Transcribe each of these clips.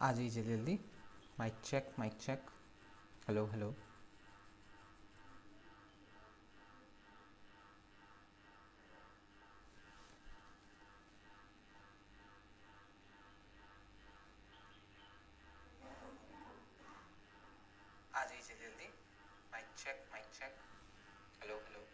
आ जाइए जल्दी। Mic check mic check. Hello hello. आ जाइए जल्दी। Mic check mic check. Hello hello.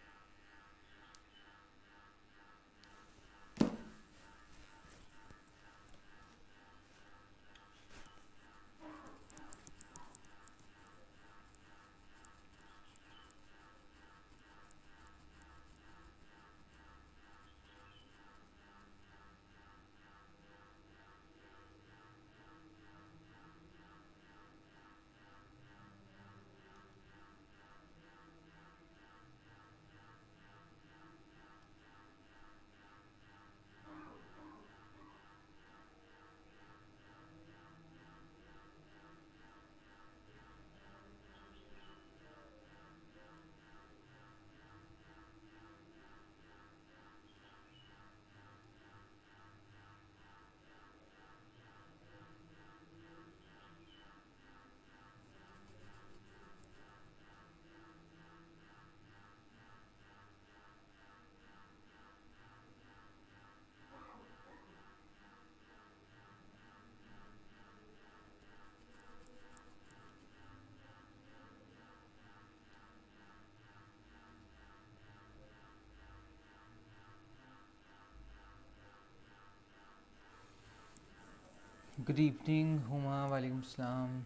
Good evening Huma, वालेकुम सलाम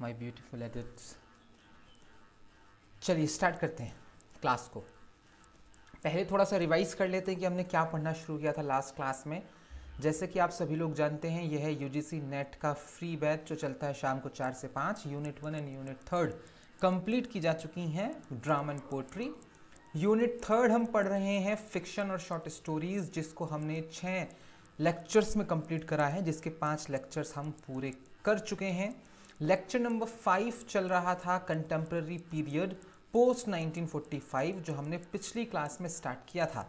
माय ब्यूटीफुल एडिट्स। चलिए स्टार्ट करते हैं क्लास को। पहले थोड़ा सा रिवाइज कर लेते हैं कि हमने क्या पढ़ना शुरू किया था लास्ट क्लास में। जैसे कि आप सभी लोग जानते हैं, यह है यूजीसी नेट का फ्री बैच जो चलता है शाम को 4 से 5। यूनिट 1 एंड यूनिट 3 कंप्लीट की जा चुकी हैं, ड्रामा एंड पोट्री। यूनिट 3 हम पढ़ रहे हैं फिक्शन और शॉर्ट स्टोरीज, जिसको हमने 6 लेक्चर्स में कंप्लीट करा है, जिसके 5 लेक्चर्स हम पूरे कर चुके हैं। लेक्चर नंबर 5 चल रहा था कंटेम्प्रेरी पीरियड पोस्ट 1945, जो हमने पिछली क्लास में स्टार्ट किया था।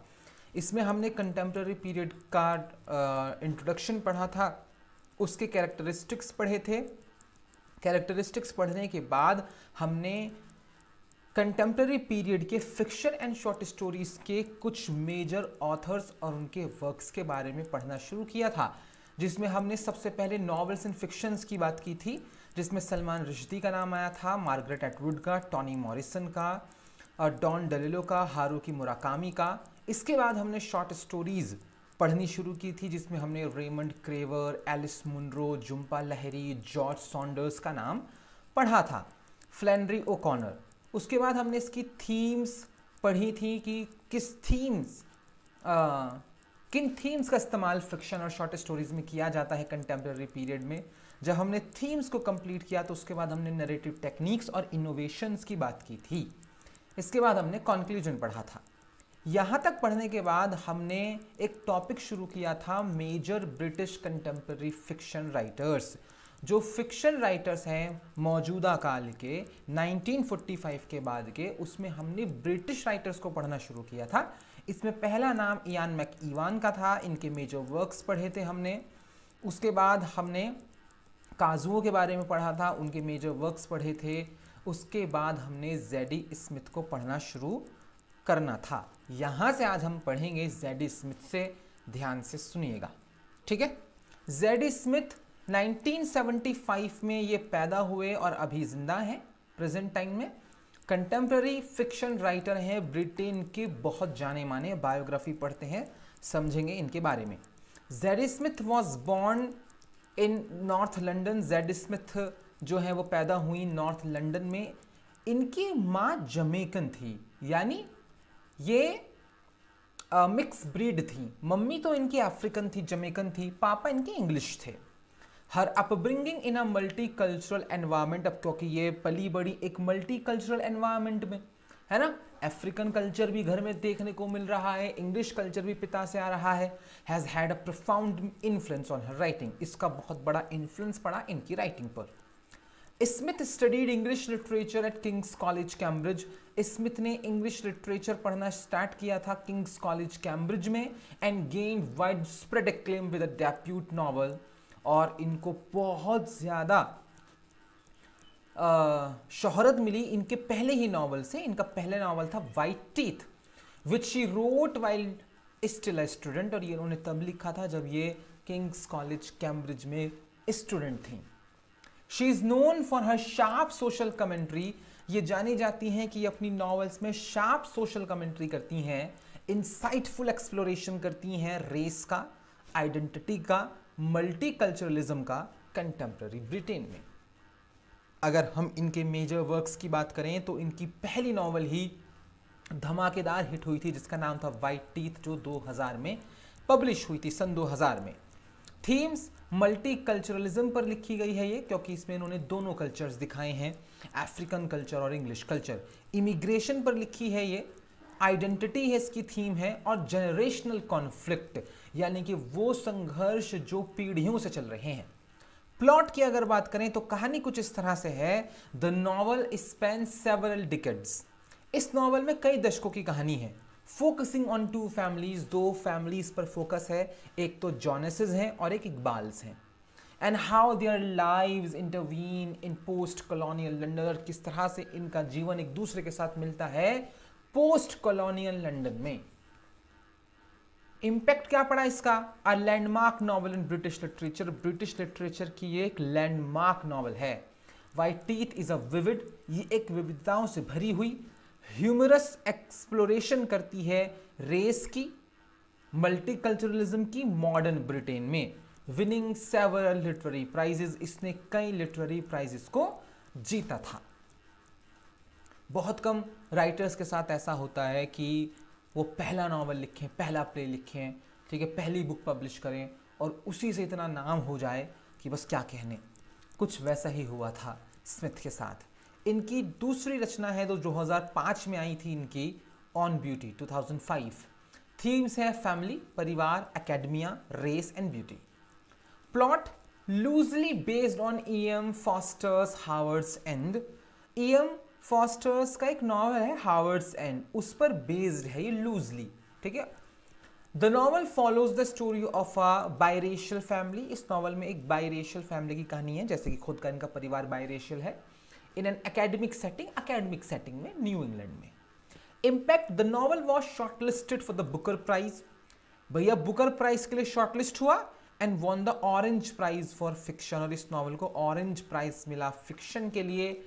इसमें हमने कंटेम्प्रेरी पीरियड का इंट्रोडक्शन पढ़ा था, उसके कैरेक्टरिस्टिक्स पढ़े थे। कैरेक्टरिस्टिक्स पढ़ने के बाद हमने कंटेम्प्रेरी पीरियड के फिक्शन एंड शॉर्ट स्टोरीज के कुछ मेजर ऑथर्स और उनके वर्क्स के बारे में पढ़ना शुरू किया था, जिसमें हमने सबसे पहले नॉवेल्स एंड फिक्शंस की बात की थी, जिसमें सलमान रुश्दी का नाम आया था, मार्गरेट एटवुड का, टॉनी मॉरिसन का, और डॉन डेलिलो का, हारुकी मुराकामी का। इसके बाद हमने शॉर्ट स्टोरीज पढ़नी शुरू की थी, जिसमें हमने रेमंड क्रेवर, एलिस मुनरो, जुम्पा लहरी, जॉर्ज सॉन्डर्स का नाम पढ़ा था, फ्लैनरी ओकॉनर। उसके बाद हमने इसकी थीम्स पढ़ी थी कि किन थीम्स का इस्तेमाल फिक्शन और शॉर्ट स्टोरीज में किया जाता है कंटेम्प्रेरी पीरियड में। जब हमने थीम्स को कंप्लीट किया तो उसके बाद हमने नरेटिव टेक्निक्स और इनोवेशंस की बात की थी। इसके बाद हमने कंक्लूजन पढ़ा था। यहाँ तक पढ़ने के बाद हमने एक टॉपिक शुरू किया था, major British contemporary fiction writers. जो फिक्शन राइटर्स हैं मौजूदा काल के 1945 के बाद के, उसमें हमने ब्रिटिश राइटर्स को पढ़ना शुरू किया था। इसमें पहला नाम इयान मैकईवान का था, इनके मेजर वर्क्स पढ़े थे हमने। उसके बाद हमने काजुओं के बारे में पढ़ा था, उनके मेजर वर्क्स पढ़े थे। उसके बाद हमने जेडी स्मिथ को पढ़ना शुरू करना था। यहाँ से आज हम पढ़ेंगे जेडी स्मिथ से, ध्यान से सुनिएगा, ठीक है। जेडी स्मिथ 1975 में ये पैदा हुए और अभी जिंदा हैं प्रेजेंट टाइम में। कंटेम्प्रेरी फिक्शन राइटर हैं, ब्रिटेन के बहुत जाने माने। बायोग्राफी पढ़ते हैं, समझेंगे इनके बारे में। JD Smith was born in north London. JD Smith जो है वो पैदा हुई नॉर्थ लंदन में। इनकी माँ जमैकन थी, यानी ये मिक्स ब्रीड थी। मम्मी तो इनकी अफ्रीकन थी, जमैकन थी, पापा इनके इंग्लिश थे। Her upbringing in a multi cultural environment, अब क्योंकि ये पली बड़ी एक मल्टी कल्चरल एनवायरमेंट में है ना, अफ्रीकन कल्चर भी घर में देखने को मिल रहा है, इंग्लिश कल्चर भी पिता से आ रहा है। Has had a profound influence on her writing, इसका बहुत बड़ा इन्फ्लुएंस पड़ा इनकी राइटिंग पर। Smith studied English literature at King's College Cambridge. Smith ने इंग्लिश लिटरेचर पढ़ना स्टार्ट किया था किंग्स कॉलेज कैम्ब्रिज में, and gained widespread acclaim with a debut novel और इनको बहुत ज़्यादा शोहरत मिली इनके पहले ही नॉवल से। इनका पहला नॉवल था white teeth, which she wrote while still a student, और ये उन्होंने तब लिखा था जब ये किंग्स कॉलेज कैम्ब्रिज में स्टूडेंट थी। She is known for her sharp social commentary, ये जानी जाती हैं कि अपनी नॉवेल्स में शार्प सोशल कमेंट्री करती हैं, इंसाइटफुल एक्सप्लोरेशन करती हैं रेस का, आइडेंटिटी का, मल्टीकल्चरलिज्म का कंटेम्प्रेरी ब्रिटेन में। अगर हम इनके मेजर वर्क्स की बात करें तो इनकी पहली नॉवल ही धमाकेदार हिट हुई थी जिसका नाम था वाइट टीथ, जो 2000 में पब्लिश हुई थी, सन 2000 में। थीम्स मल्टीकल्चरलिज्म पर लिखी गई है ये, क्योंकि इसमें इन्होंने दोनों कल्चर्स दिखाए हैं, अफ्रीकन कल्चर और इंग्लिश कल्चर। इमिग्रेशन पर लिखी है ये, आइडेंटिटी है इसकी थीम है, और जनरेशनल कॉन्फ्लिक्ट, यानी कि वो संघर्ष जो पीढ़ियों से चल रहे हैं। प्लॉट की अगर बात करें तो कहानी कुछ इस तरह से है। The novel Spain several decades, इस नॉवल में कई दशकों की कहानी है। फोकसिंग ऑन टू फैमिलीज, दो फैमिलीज पर फोकस है, एक तो जॉनसेस हैं और एक इकबाल्स हैं। And how their lives intervene in post colonial London, किस तरह से इनका जीवन एक दूसरे के साथ मिलता है पोस्ट कॉलोनियल लंदन में। इंपैक्ट क्या पड़ा इसका? A landmark novel in British literature, British literature की ये एक लैंडमार्क नॉवल है। White teeth is a vivid, ये एक विविधताओं से भरी हुई ह्यूमरस एक्सप्लोरेशन करती है रेस की, मल्टीकल्चरलिज्म की मॉडर्न ब्रिटेन में। विनिंग सेवरल लिटरेरी प्राइजेस, इसने कई लिटरेरी प्राइजेस को जीता था। बहुत कम राइटर्स के साथ ऐसा होता है कि वो पहला नॉवल लिखें, पहला प्ले लिखें, ठीक है, पहली बुक पब्लिश करें और उसी से इतना नाम हो जाए कि बस क्या कहने। कुछ वैसा ही हुआ था स्मिथ के साथ। इनकी दूसरी रचना है जो 2005 में आई थी इनकी, ऑन ब्यूटी 2005। थीम्स है फैमिली, परिवार, academia, race and beauty. Plot loosely based on E.M. Forster's Howards End. E.M. Forster's का एक नॉवल है हावर्ड्स एंड, उस पर बेस्ड है ये लूजली, ठीक है। The novel follows the story of a biracial family, इस नॉवल में एक बायरेशियल फैमिली की कहानी है, जैसे कि खुद का इनका परिवार बायरेशियल है। इन एन एकेडमिक सेटिंग में, न्यू इंग्लैंड में। Impact, the novel was shortlisted for the Booker Prize, भैया बुकर प्राइज के लिए शॉर्टलिस्ट हुआ, and won the Orange Prize for fiction, और इस नॉवल को ऑरेंज प्राइज मिला फिक्शन के लिए,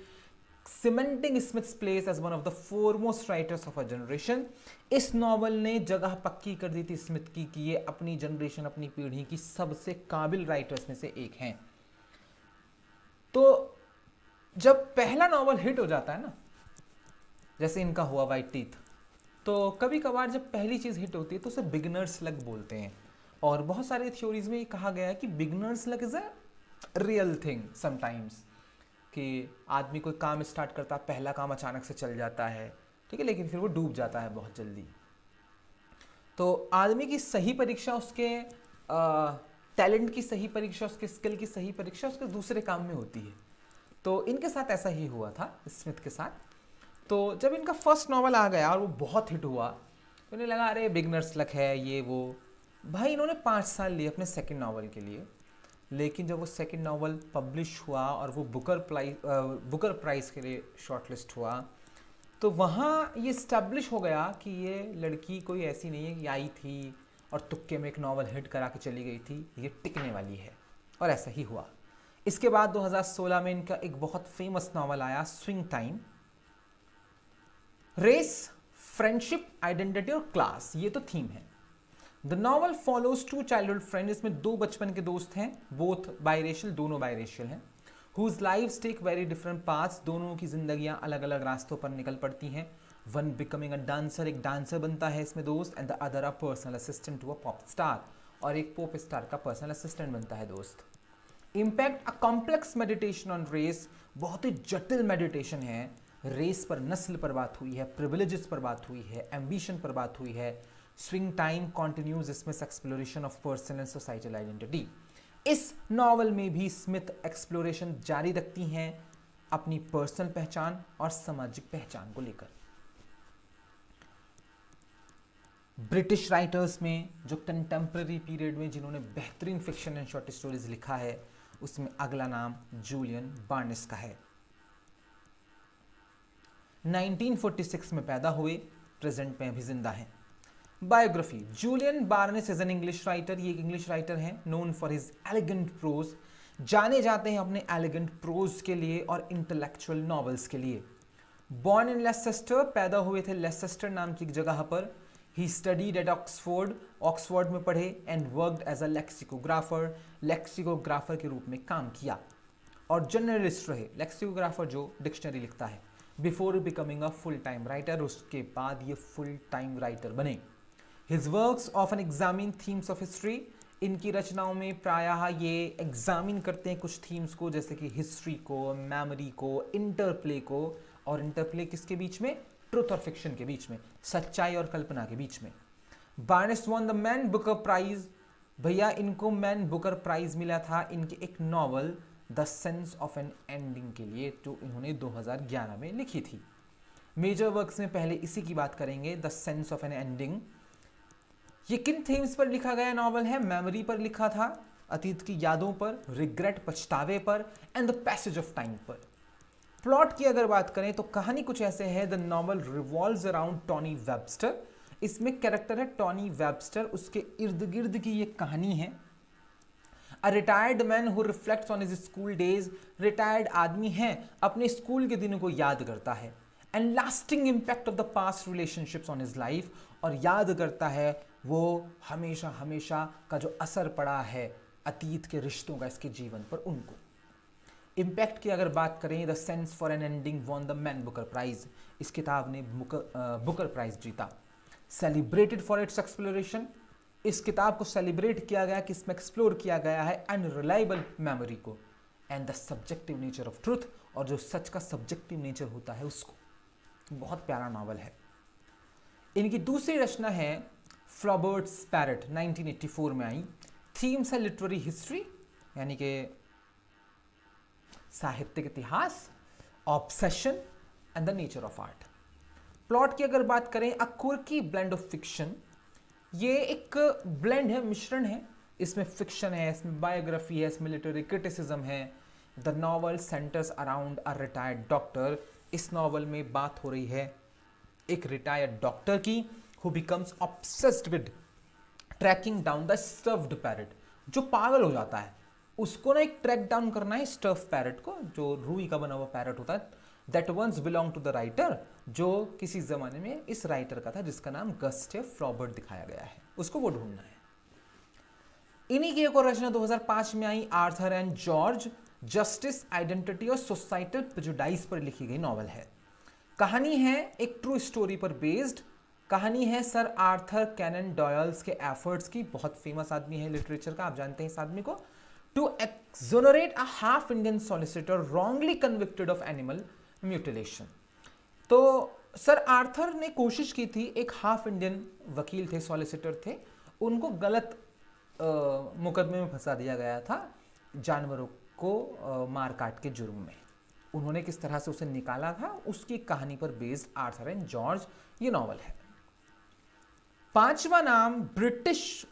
cementing Smith's place as one of the foremost writers of a generation. इस नॉवल ने जगह पक्की कर दी थी स्मिथ की कि ये अपनी जनरेशन, अपनी पीढ़ी की सबसे काबिल राइटर्स में से एक हैं। तो जब पहला नॉवल हिट हो जाता है ना, जैसे इनका हुआ वाइट टीथ, तो कभी कभार जब पहली चीज़ हिट होती है तो उसे बिगनर्स लक बोलते हैं, और बहुत सारे थ्योरीज में ये कहा गया है कि beginners luck is a real thing sometimes, कि आदमी कोई काम स्टार्ट करता है, पहला काम अचानक से चल जाता है, ठीक है, लेकिन फिर वो डूब जाता है बहुत जल्दी। तो आदमी की सही परीक्षा उसके टैलेंट की सही परीक्षा, उसके स्किल की सही परीक्षा उसके दूसरे काम में होती है। तो इनके साथ ऐसा ही हुआ था स्मिथ के साथ। तो जब इनका फर्स्ट नॉवल आ गया और वो बहुत हिट हुआ तो इन्हें लगा अरे बिगनर्स लक है ये वो। भाई इन्होंने 5 साल लिए अपने सेकंड नॉवल के लिए, लेकिन जब वो सेकंड नॉवल पब्लिश हुआ और वो बुकर प्राइज़ के लिए शॉर्टलिस्ट हुआ, तो वहाँ ये इस्टेब्लिश हो गया कि ये लड़की कोई ऐसी नहीं है कि आई थी और तुक्के में एक नॉवल हिट करा के चली गई थी, ये टिकने वाली है, और ऐसा ही हुआ। इसके बाद 2016 में इनका एक बहुत फेमस नॉवल आया, Swing Time. Race, friendship, identity और क्लास, ये तो थीम है। The novel follows 2 childhood friend, इसमें 2 बचपन के दोस्त हैं, बोथ बायरेशियल, दोनों बायरेशियल हैं, whose lives take very different paths, दोनों की जिंदगियां अलग अलग रास्तों पर निकल पड़ती हैं। वन बिकमिंग अ डांसर, एक डांसर बनता है इसमें दोस्त, and the other a personal assistant to a pop star, और एक पॉप स्टार का पर्सनल असिस्टेंट बनता है दोस्त। Impact, a complex meditation on race, बहुत ही जटिल मेडिटेशन है, रेस पर, नस्ल पर बात हुई है, प्रिविलेजेस पर बात हुई है, एम्बिशन पर बात हुई है। स्विंग टाइम कॉन्टिन्यूज इसमें exploration of personal and societal identity. इस नॉवल में भी स्मिथ एक्सप्लोरेशन जारी रखती हैं अपनी पर्सनल पहचान और सामाजिक पहचान को लेकर। ब्रिटिश राइटर्स में जो कंटेम्प्रेरी पीरियड में जिन्होंने बेहतरीन फिक्शन एंड शॉर्ट स्टोरीज लिखा है, उसमें अगला नाम जूलियन बार्नेस का है। 1946 में पैदा हुए, प्रेजेंट में अभी जिंदा हैं। Biography, Julian Barnes is an English writer, ये एक इंग्लिश राइटर हैं, known for his elegant prose, जाने जाते हैं अपने एलिगेंट प्रोज के लिए और इंटेलेक्चुअल नॉवेल्स के लिए। बॉर्न इन लेसेस्टर, पैदा हुए थे लेसेस्टर नाम की एक जगह पर। He studied at Oxford, Oxford में पढ़े, and worked as a lexicographer, lexicographer के रूप में काम किया, और जर्नलिस्ट रहे, लेक्सिकोग्राफर जो डिक्शनरी लिखता है, before becoming a full time writer, उसके बाद ये फुल टाइम राइटर बने। His works often examine themes of history, इनकी रचनाओं में प्रायः ये एग्जामिन करते हैं कुछ थीम्स को, जैसे कि हिस्ट्री को, मेमोरी को, इंटरप्ले को, और इंटरप्ले किसके बीच में? ट्रुथ और फिक्शन के बीच में, सच्चाई और कल्पना के बीच में। Barnes won the Man Booker Prize, भैया इनको मैन बुकर प्राइज मिला था इनके एक novel the sense of an ending के लिए, जो इन्होंने 2011 में लिखी थी। मेजर वर्क्स में पहले इसी की बात करेंगे, the sense of an ending. ये किन थीम्स पर लिखा गया नॉवल है? मेमोरी पर लिखा था, अतीत की यादों पर, रिग्रेट पछतावे पर, and the passage of time पर। प्लॉट की अगर बात करें तो कहानी कुछ ऐसे है, the novel revolves around Tony Webster, इसमें कैरेक्टर है टॉनी वेबस्टर, उसके इर्द गिर्द की ये कहानी है। A retired man who reflects on his school days, retired आदमी है, अपने स्कूल के दिनों को याद करता है, and lasting impact of the past relationships on his life, और याद करता है वो हमेशा हमेशा का जो असर पड़ा है अतीत के रिश्तों का इसके जीवन पर, उनको। इम्पैक्ट की अगर बात करें, the sense for an ending won the Man Booker Prize, इस किताब ने बुकर प्राइज जीता। सेलिब्रेटेड फॉर इट्स एक्सप्लोरेशन, इस किताब को सेलिब्रेट किया गया कि इसमें एक्सप्लोर किया गया है अनरिलायबल मेमोरी को, and the subjective nature of truth, और जो सच का सब्जेक्टिव नेचर होता है उसको। बहुत प्यारा नावल है। इनकी दूसरी रचना है फ्लॉबर्ट्स पैरेट, 1984 में आई। थीम्स है लिटरेरी हिस्ट्री, यानी कि साहित्यिक इतिहास, obsession and the nature of art. Plot की अगर बात करें, अ क्विर्की ब्लेंड ऑफ फिक्शन, ये एक ब्लेंड है, मिश्रण है, इसमें फिक्शन है, इसमें बायोग्राफी है, इसमें लिटरेरी क्रिटिसिज्म है। The novel centers around a retired doctor, इस नॉवल में बात हो रही है एक रिटायर्ड डॉक्टर की, who becomes obsessed with tracking down the stuffed parrot, जो पागल हो जाता है, उसको ना एक ट्रैक डाउन करना है स्टफ पैरेट को, जो रूई का बना हुआ पैरेट होता है, that once belong to the writer, जो किसी जमाने में इस राइटर का था जिसका नाम गस्टेव फ्लॉबर्ट दिखाया गया है, उसको वो ढूंढना है। इन्हीं की एक और रचना 2005 में आई, Arthur and George, justice, identity और सोसाइटल प्रेजुडाइस पर लिखी गई नॉवल है। कहानी है एक ट्रू स्टोरी पर बेस्ड, कहानी है सर आर्थर कैनन डॉयल्स के एफर्ट्स की, बहुत फेमस आदमी है लिटरेचर का, आप जानते हैं इस आदमी को, to exonerate a half Indian solicitor wrongly convicted of animal mutilation। तो सर आर्थर ने कोशिश की थी, एक हाफ इंडियन वकील थे, सॉलिसिटर थे, उनको गलत मुकदमे में फंसा दिया गया था जानवरों को मार काट के जुर्म में। उन्होंने किस तरह से उसे निकाला था, उसकी कहानी पर बेस्ड आर्थर एंड जॉर्ज ये नॉवल है। पांचवा नाम ब्रिटिश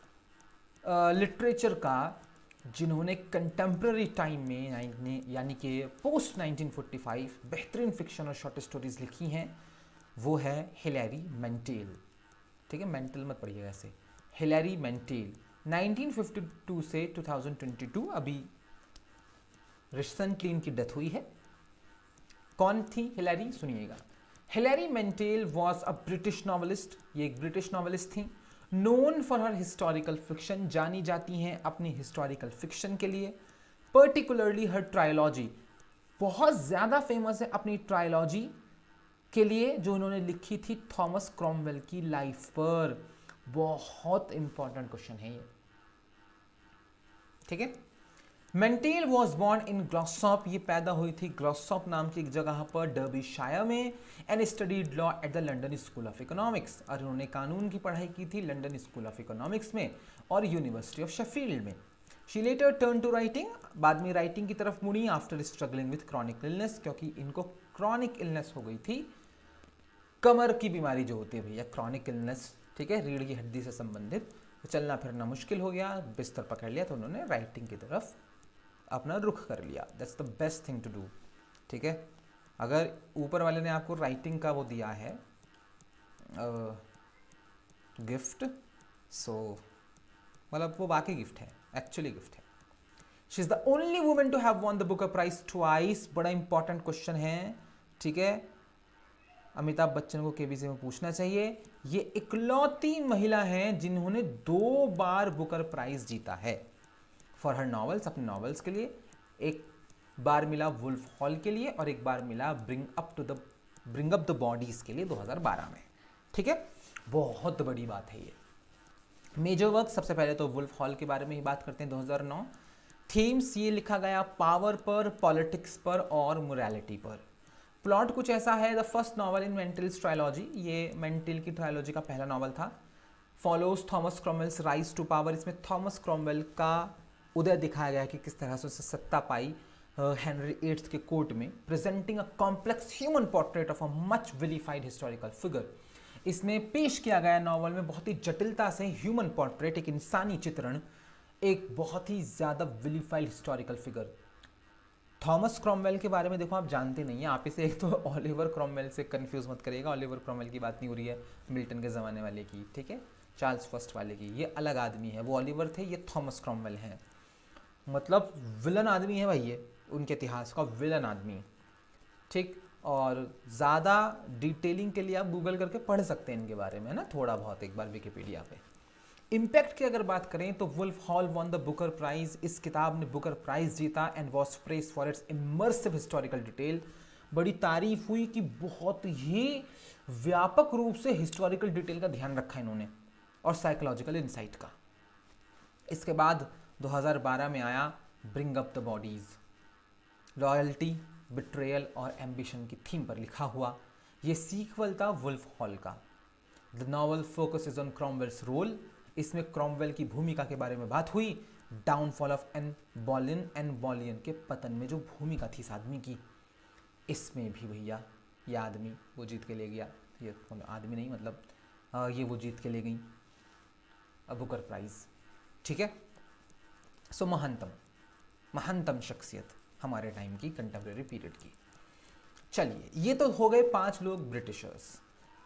लिटरेचर का, जिन्होंने कंटेम्प्रेरी टाइम में यानी कि पोस्ट 1945 बेहतरीन फिक्शन और शॉर्ट स्टोरीज लिखी हैं, वो है हिलैरी मैंटेल। ठीक है, मेंटल मत पढ़िएगा ऐसे, हिलैरी मैंटेल 1952 से 2022, अभी रिसेंटली इनकी डेथ हुई है। कौन थी हिलैरी, सुनिएगा। Hilary Mantel was a British novelist, ये एक ब्रिटिश नॉवलिस्ट थी। Known for her historical fiction, जानी जाती हैं अपनी हिस्टोरिकल फिक्शन के लिए। पर्टिकुलरली हर ट्रायोलॉजी, बहुत ज़्यादा फेमस है अपनी ट्रायोलॉजी के लिए जो उन्होंने लिखी थी थॉमस क्रॉमवेल की लाइफ पर। बहुत इंपॉर्टेंट क्वेश्चन है ये, ठीक है। मेंटेल वॉज बॉर्न इन ग्लॉसॉप, ये पैदा हुई थी ग्लॉसॉप नाम की एक जगह पर डर्बीशायर में, and studied law at the London school of economics, और उन्होंने कानून की पढ़ाई की थी लंदन स्कूल ऑफ इकोनॉमिक्स में और यूनिवर्सिटी ऑफ शेफील्ड में। She later turn to writing, बाद में राइटिंग की तरफ मुड़ी after struggling with chronic illness, क्योंकि इनको क्रॉनिक इलनेस हो गई थी, कमर की बीमारी जो होती है भैया क्रॉनिक इलनेस, ठीक है, रीढ़ की हड्डी से संबंधित। तो चलना फिरना मुश्किल हो गया, बिस्तर पकड़ लिया, तो उन्होंने राइटिंग की तरफ अपना रुख कर लिया। That's the best thing to do. ठीक है, अगर ऊपर वाले ने आपको राइटिंग का वो दिया है गिफ्ट, सो मतलब वो वाकई गिफ्ट है, एक्चुअली गिफ्ट है। She is the only women to have won the Booker Prize twice. बड़ा इंपॉर्टेंट क्वेश्चन है, ठीक है, अमिताभ बच्चन को केबीसी में पूछना चाहिए। ये इकलौती महिला हैं जिन्होंने 2 बार बुकर प्राइज जीता है फॉर हर नॉवेल्स, अपने नॉवेल्स के लिए। एक बार मिला वुल्फ हॉल के लिए और एक बार मिला ब्रिंग अप द बॉडीज के लिए 2012 में। ठीक है, बहुत बड़ी बात है ये। मेजर वर्क, सबसे पहले तो वुल्फ हॉल के बारे में ही बात करते हैं, 2009। थीम्स ये लिखा गया पावर पर, पॉलिटिक्स पर और मोरालिटी पर। प्लॉट कुछ ऐसा है, the first novel in Mantel's trilogy, ये मेंटिल की ट्रायोलॉजी का पहला नॉवल था। Follows Thomas Cromwell's rise to power, इसमें थॉमस क्रॉमवेल का उदय दिखाया गया कि किस तरह से उससे सत्ता पाई हेनरी VIII के कोर्ट में, presenting a complex human portrait of a much vilified historical figure. इसमें पेश किया गया नॉवल में बहुत ही जटिलता से ह्यूमन पोर्ट्रेट, एक इंसानी चित्रण, एक बहुत ही ज़्यादा vilified historical figure. Thomas Cromwell के बारे में देखो, आप जानते नहीं हैं, आप इसे एक तो ओलिवर क्रॉमवेल से कंफ्यूज मत करिएगा। ओलिवर क्रॉमवेल की बात नहीं हो रही है मिल्टन के ज़माने वाले की, ठीक है, चार्ल्स फर्स्ट वाले की। ये अलग आदमी है, वो ओलिवर थे, ये थॉमस क्रॉमवेल हैं। मतलब विलन आदमी है भाई, ये उनके इतिहास का विलन आदमी, ठीक। और ज़्यादा डिटेलिंग के लिए आप गूगल करके पढ़ सकते हैं इनके बारे में, है ना, थोड़ा बहुत एक बार विकिपीडिया पे। इम्पैक्ट की अगर बात करें तो Wolf Hall won the Booker Prize, इस किताब ने बुकर प्राइज जीता and was praised for its immersive historical detail. बड़ी तारीफ हुई कि बहुत ही व्यापक रूप से हिस्टोरिकल डिटेल का ध्यान रखा इन्होंने और साइकोलॉजिकल इंसाइट का। इसके बाद 2012 में आया bring up the bodies, loyalty, betrayal और एम्बिशन की थीम पर लिखा हुआ। ये सीक्वल था वुल्फ हॉल का। The novel focuses on Cromwell's role, इसमें क्रॉमवेल की भूमिका के बारे में बात हुई। डाउनफॉल ऑफ एन बॉलियन के पतन में जो भूमिका थी इस आदमी की, इसमें भी भैया ये आदमी वो जीत के ले गया। ये आदमी नहीं, मतलब ये वो जीत के ले गई बुकर प्राइज। ठीक है, सो महंतम शख्सियत हमारे टाइम की, कंटेम्प्रेरी पीरियड की। चलिए, ये तो हो गए 5 लोग ब्रिटिशर्स।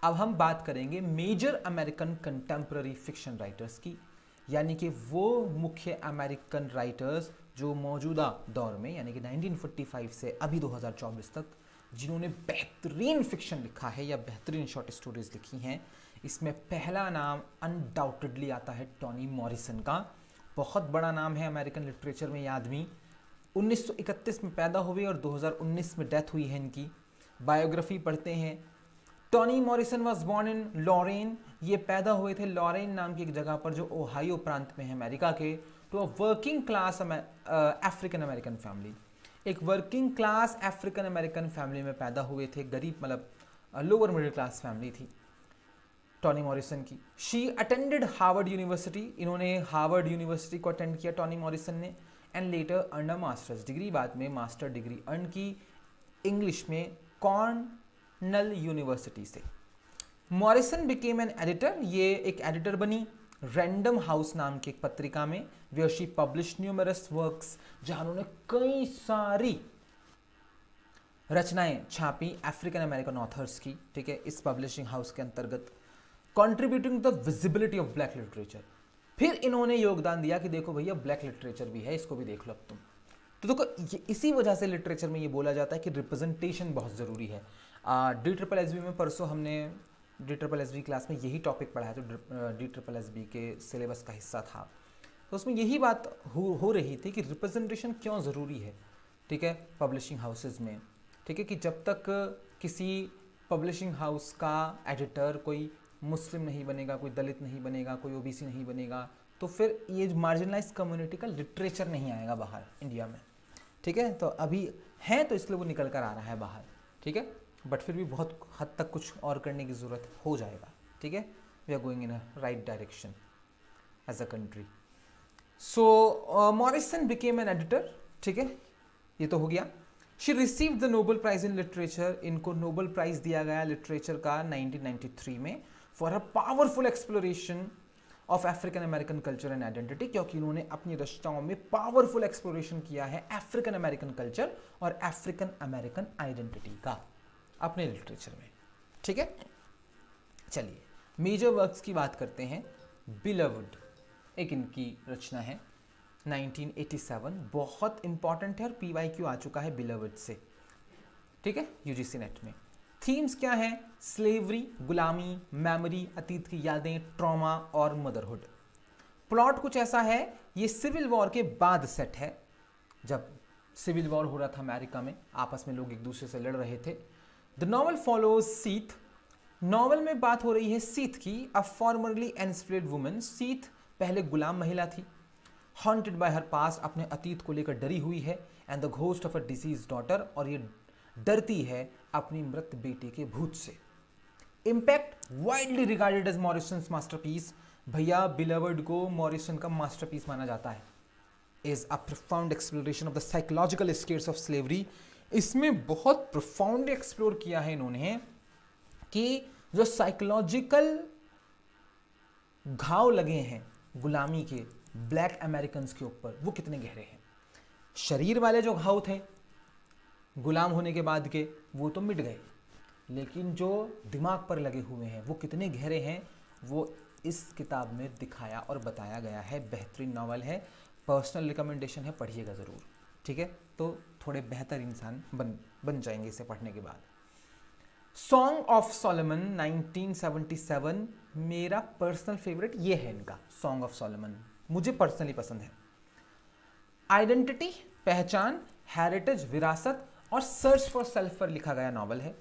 अब हम बात करेंगे major American contemporary fiction writers की, यानी कि वो मुख्य अमेरिकन राइटर्स जो मौजूदा दौर में, यानी कि 1945 से अभी 2024 तक, जिन्होंने बेहतरीन फिक्शन लिखा है या बेहतरीन शॉर्ट स्टोरीज लिखी हैं। इसमें पहला नाम अनडाउटेडली आता है टॉनी मॉरिसन का। बहुत बड़ा नाम है अमेरिकन लिटरेचर में ये आदमी। 1931 में पैदा हुए और 2019 में डेथ हुई है इनकी। बायोग्राफी पढ़ते हैं। Toni Morrison was born in Lorain, ये पैदा हुए थे लॉरेन नाम की एक जगह पर जो ओहायो प्रांत में है अमेरिका के, to a working class African American family. एक working class African American family में पैदा हुए थे, गरीब मतलब लोअर मिडिल क्लास फैमिली थी टॉनी मॉरिसन की। शी अटेंडेड हार्वर्ड यूनिवर्सिटी, इन्होंने हार्वर्ड यूनिवर्सिटी को अटेंड किया टॉनी मॉरिसन ने, and later earn a master's degree, बाद में मास्टर डिग्री अर्न की इंग्लिश में कॉर्नल यूनिवर्सिटी से। मॉरिसन बिकेम एन एडिटर, ये एक एडिटर बनी रैंडम हाउस नाम की एक पत्रिका में, where she publish numerous works, जहां उन्होंने कई सारी रचनाएं छापी अफ्रीकन अमेरिकन ऑथर्स की। ठीक है, इस पब्लिशिंग हाउस के अंतर्गत, contributing the visibility of black literature. फिर इन्होंने योगदान दिया कि देखो भैया ब्लैक लिटरेचर भी है, इसको भी देख लो अब तुम। तो देखो इसी वजह से लिटरेचर में ये बोला जाता है कि रिप्रेजेंटेशन बहुत ज़रूरी है। DSSB में परसों हमने DSSB क्लास में यही टॉपिक पढ़ा है, तो DSSB के सिलेबस का हिस्सा था। तो उसमें यही बात हो रही थी कि रिप्रेजेंटेशन क्यों ज़रूरी है, ठीक है, पब्लिशिंग हाउसेज में। ठीक है, कि जब तक किसी पब्लिशिंग हाउस का एडिटर कोई मुस्लिम नहीं बनेगा, कोई दलित नहीं बनेगा, कोई OBC नहीं बनेगा, तो फिर ये मार्जिनलाइज कम्युनिटी का लिटरेचर नहीं आएगा बाहर इंडिया में। ठीक है, तो अभी है तो इसलिए वो निकल कर आ रहा है बाहर। ठीक है, बट फिर भी बहुत हद तक कुछ और करने की ज़रूरत हो जाएगा। ठीक है, we are going in a right direction as a country. So Morrison became an editor. ठीक है, ये तो हो गया। She received the Nobel prize in literature, इनको नोबेल प्राइज दिया गया लिटरेचर का 1993 में for a powerful exploration of African American culture and identity, क्योंकि उन्होंने अपनी रचनाओं में पावरफुल एक्सप्लोरेशन किया है अफ्रीकन अमेरिकन कल्चर और अफ्रीकन अमेरिकन आइडेंटिटी का अपने लिटरेचर में। ठीक है, चलिए मेजर वर्क्स की बात करते हैं। बिलवड एक इनकी रचना है 1987, बहुत इंपॉर्टेंट है और PYQ आ चुका है बिलवड से। ठीक है, UGC नेट में। थीम्स क्या हैं? स्लेवरी, गुलामी, मेमोरी, अतीत की यादें, ट्रॉमा और मदरहुड। प्लॉट कुछ ऐसा है, ये सिविल वॉर के बाद सेट है, जब सिविल वॉर हो रहा था अमेरिका में, आपस में लोग एक दूसरे से लड़ रहे थे। The novel follows sheath. Novel में बात हो रही है सीथ की, अ फॉर्मरली एनस्लेव्ड वुमन। सीथ पहले गुलाम महिला थी, हॉन्टेड बाय हर पास्ट, अपने अतीत को लेकर डरी हुई है, and the ghost of a disease daughter, और ये डरती है अपनी मृत बेटे के भूत से। Impact widely regarded as Morrison's masterpiece. भैया बिलवर्ड को मॉरिसन का मास्टरपीस माना जाता है। Is a profound exploration of the psychological scars of slavery. इसमें बहुत प्रोफाउंड एक्सप्लोर किया है इन्होंने कि जो साइकोलॉजिकल घाव लगे हैं गुलामी के ब्लैक अमेरिकन्स के ऊपर, वो कितने गहरे हैं। शरीर वाले जो घाव थे गुलाम होने के बाद के, वो तो मिट गए, लेकिन जो दिमाग पर लगे हुए हैं वो कितने गहरे हैं, वो इस किताब में दिखाया और बताया गया है। बेहतरीन नावल है, पर्सनल रिकमेंडेशन है, पढ़िएगा ज़रूर। ठीक है, तो थोड़े बेहतर इंसान बन जाएंगे इसे पढ़ने के बाद। सॉन्ग ऑफ सोलोमन 1977 मेरा पर्सनल फेवरेट ये है इनका, सॉन्ग ऑफ सोलोमन मुझे पर्सनली पसंद है। आइडेंटिटी पहचान, हेरिटेज विरासत और सर्च फॉर सेल्फ पर लिखा गया नावल है।